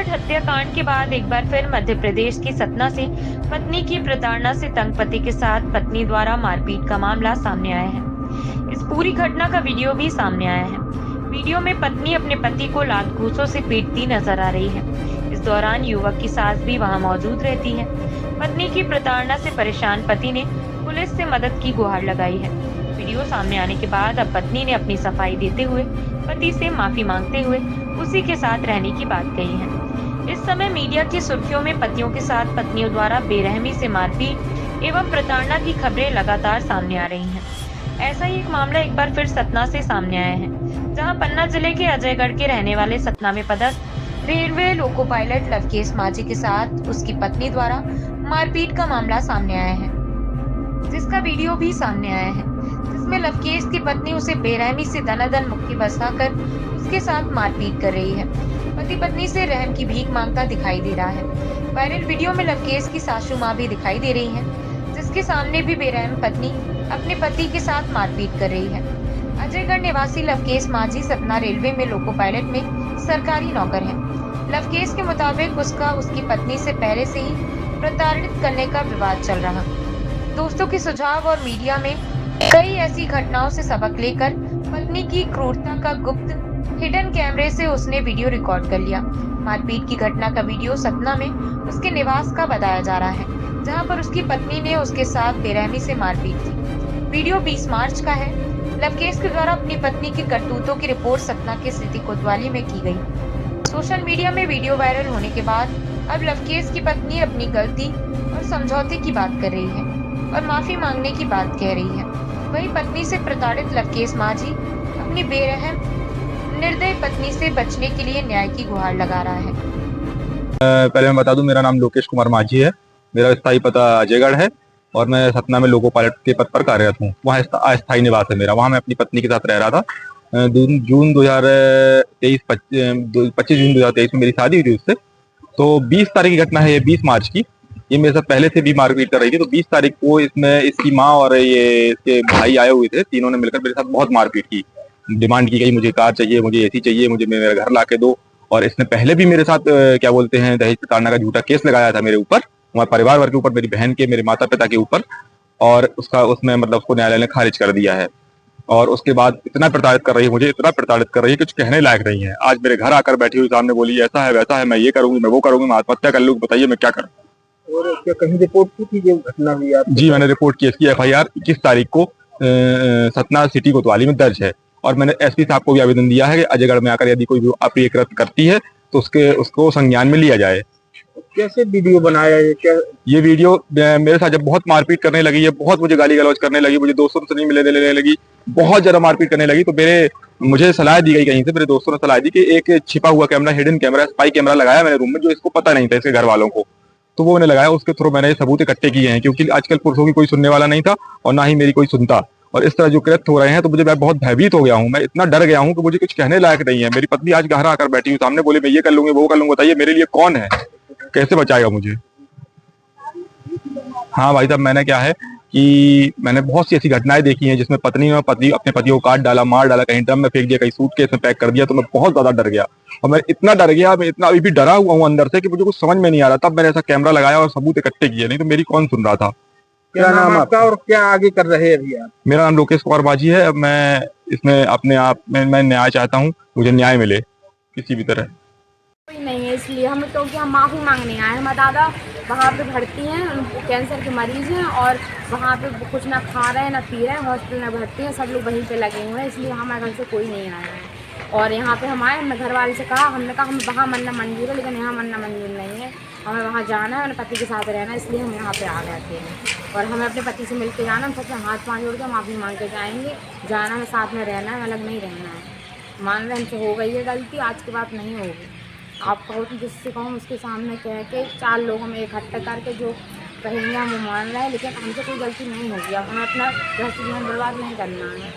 Pilot हत्याकांड के बाद एक बार फिर मध्य प्रदेश की सतना से पत्नी की प्रताड़ना से तंग पति के साथ पत्नी द्वारा मारपीट का मामला सामने आया है। इस पूरी घटना का वीडियो भी सामने आया है। वीडियो में पत्नी अपने पति को लात घूंसों से पीटती नजर आ रही है। इस दौरान युवक की सास भी वहां मौजूद रहती है। पत्नी की प्रताड़ना से परेशान पति ने पुलिस से मदद की गुहार लगाई है। वीडियो सामने आने के बाद अब पत्नी ने अपनी सफाई देते हुए पति से माफी मांगते हुए उसी के साथ रहने की बात कही है। इस समय मीडिया की सुर्खियों में पतियों के साथ पत्नियों द्वारा बेरहमी से मारपीट एवं प्रताड़ना की खबरें लगातार सामने आ रही हैं। ऐसा ही एक मामला एक बार फिर सतना से सामने आया है, जहां पन्ना जिले के अजयगढ़ के रहने वाले सतना में पदस्थ रेलवे लोको पायलट लवकेश माझी के साथ उसकी पत्नी द्वारा मारपीट का मामला सामने आया है, जिसका वीडियो भी सामने आया है, जिसमें लवकेश की पत्नी उसे बेरहमी से दनादन मुक्की बसाकर उसके साथ मारपीट कर रही है। पति पत्नी से रहम की भीख मांगता दिखाई दे रहा है। वायरल वीडियो में लवकेश की सासू माँ भी दिखाई दे रही है, जिसके सामने भी बेरहम पत्नी अपने पति के साथ मारपीट कर रही है। अजयगढ़ निवासी लवकेश माझी सतना रेलवे में लोको पायलट में सरकारी नौकर है। लवकेश के मुताबिक उसका उसकी पत्नी से पहले से ही प्रताड़ित करने का विवाद चल रहा। दोस्तों के सुझाव और मीडिया में कई ऐसी घटनाओं से सबक लेकर पत्नी की क्रूरता का गुप्त हिडन कैमरे से उसने वीडियो रिकॉर्ड कर लिया। मारपीट की घटना का वीडियो सतना में उसके निवास का बताया जा रहा है, जहां पर उसकी पत्नी ने उसके साथ बेरहमी से मारपीट की। वीडियो 20 मार्च का है। लवकेश के द्वारा अपनी पत्नी की करतूतों की रिपोर्ट सतना के सिटी कोतवाली में की गई। सोशल मीडिया में वीडियो वायरल होने के बाद अब लवकेश की पत्नी अपनी गलती और समझौते की बात कर रही है और माफी मांगने की बात कह रही है। वहीं पत्नी से प्रताड़ित लवकेश माझी अपनी बेरहम निर्दयी पत्नी से बचने के लिए न्याय की गुहार लगा रहा है। पहले मैं बता दूं, मेरा नाम लोकेश कुमार माझी है। मेरा स्थायी पता अजयगढ़ है और मैं सतना में लोको पायलट के पद पर कार्यरत हूँ। वहाँ अस्थायी निवास है मेरा। वहाँ मैं अपनी पत्नी के साथ रह रहा था। जून 2023 25 जून 2023 में मेरी शादी हुई थी उससे। तो 20 तारीख की घटना है ये, 20 मार्च की। ये मेरे साथ पहले से भी मारपीट कर रही थी। तो 20 तारीख को इसमें इसकी माँ और ये इसके भाई आए हुए थे। तीनों ने मिलकर मेरे साथ बहुत मारपीट की। डिमांड की गई, मुझे कार चाहिए, मुझे एसी चाहिए, मुझे मेरे घर ला के दो। और इसने पहले भी मेरे साथ क्या बोलते हैं, दहेज प्रताड़ना का झूठा केस लगाया था मेरे ऊपर, हमारे परिवार वर्ग के ऊपर, मेरी बहन के, मेरे माता पिता के ऊपर। और उसमें मतलब उसको न्यायालय ने खारिज कर दिया है। और उसके बाद इतना प्रताड़ित कर रही है मुझे, इतना प्रताड़ित कर रही है, कुछ कहने लायक नहीं है। आज मेरे घर आकर बैठी हुई सामने बोली ऐसा है वैसा है, मैं ये करूंगी, मैं वो करूंगी, मैं आत्महत्या कर लूंगी, बताइए मैं क्या करूं। और क्या कहीं रिपोर्ट की थी जो घटना हुई आप? जी, मैंने रिपोर्ट की। इसकी FIR 21 तारीख को सतना सिटी कोतवाली में दर्ज है। और मैंने SP साहब को भी आवेदन दिया है कि अजयगढ़ में आकर यदि कोई अप्रिय कृत्य करती है तो उसको संज्ञान में लिया जाए। कैसे वीडियो बनाया है? क्या ये वीडियो मेरे साथ जब बहुत मारपीट करने लगी है, बहुत मुझे गाली गलौज करने लगी, मुझे दोस्तों से नहीं मिलने लेने लगी, बहुत ज्यादा मारपीट करने लगी, तो मुझे सलाह दी गई कहीं से, मेरे दोस्तों ने सलाह दी कि एक छिपा हुआ camera, hidden camera, spy camera लगाया मैंने रूम में, जो इसको पता नहीं था, इसके घर वालों को। तो वो मैंने लगाया। उसके थ्रू मैंने सबूत इकट्ठे किए हैं, क्योंकि आजकल पुरुषों की कोई सुनने वाला नहीं था और ना ही मेरी कोई सुनता। और इस तरह जो कृत्य हो रहे हैं तो मैं बहुत भयभीत हो गया हूँ। मैं इतना डर गया हूँ कि मुझे कुछ कहने लायक नहीं है। मेरी पत्नी आज घर आकर बैठी हुई सामने, बोले मैं ये कर लूंगी, वो कर लूंगी, बताइए मेरे लिए कौन है, कैसे बचाएगा मुझे। हाँ भाई साहब, मैंने क्या है कि मैंने बहुत सी ऐसी घटनाएं देखी हैं जिसमें पत्नी ने अपने पति को काट डाला, मार डाला, कहीं ड्रम में फेंक दिया, कहीं सूटकेस में पैक कर दिया। तो मैं बहुत ज्यादा डर गया, और मैं इतना डर गया, मैं इतना अभी भी डरा हुआ हूँ अंदर से कि मुझे कुछ समझ में नहीं आ रहा। तब मैंने ऐसा कैमरा लगाया और सबूत इकट्ठे किए, नहीं तो मेरी कौन सुन रहा था। क्या नाम आपका और क्या आगे कर रहे हैं अभी आप? मेरा नाम लोकेश कुमार माझी है। अब मैं इसमें अपने आप में मैं न्याय चाहता हूँ, मुझे न्याय मिले किसी भी तरह। कोई नहीं है, इसलिए हम तो क्या माफ़ी मांगने आए हैं। हमारे दादा वहाँ पे भर्ती हैं, उनको कैंसर के मरीज़ हैं और वहाँ पे कुछ ना खा रहे हैं ना पी रहे हैं, हॉस्पिटल में भर्ती हैं, सब लोग वहीं पे लगे हुए हैं। इसलिए हमारे घर से कोई नहीं आया है। और यहाँ पे हम आए, हमने घर वाले से कहा, हमने कहा हम वहाँ मरना मंजूर है, लेकिन यहाँ मरना मंजूर नहीं है, हमें वहाँ जाना है, अपने पति के साथ रहना है, इसलिए हम यहाँ पे आ गए थे। और हमें अपने पति से मिल के जाना, हम सबसे हाथ पाँव जोड़ के माफ़ी मांग के जाएंगे, जाना है, साथ में रहना है, अलग नहीं रहना है। मान रहे हमसे हो गई है गलती, आज के बाद नहीं होगी। आप कहो तो जिससे कहो उसके सामने कह के 4 लोगों में इकट्ठा करके जो कहेंगे हम वो मान रहे हैं, लेकिन हमसे कोई गलती नहीं होगी। अब हमें अपना घर से जीवन बर्बाद नहीं करना है।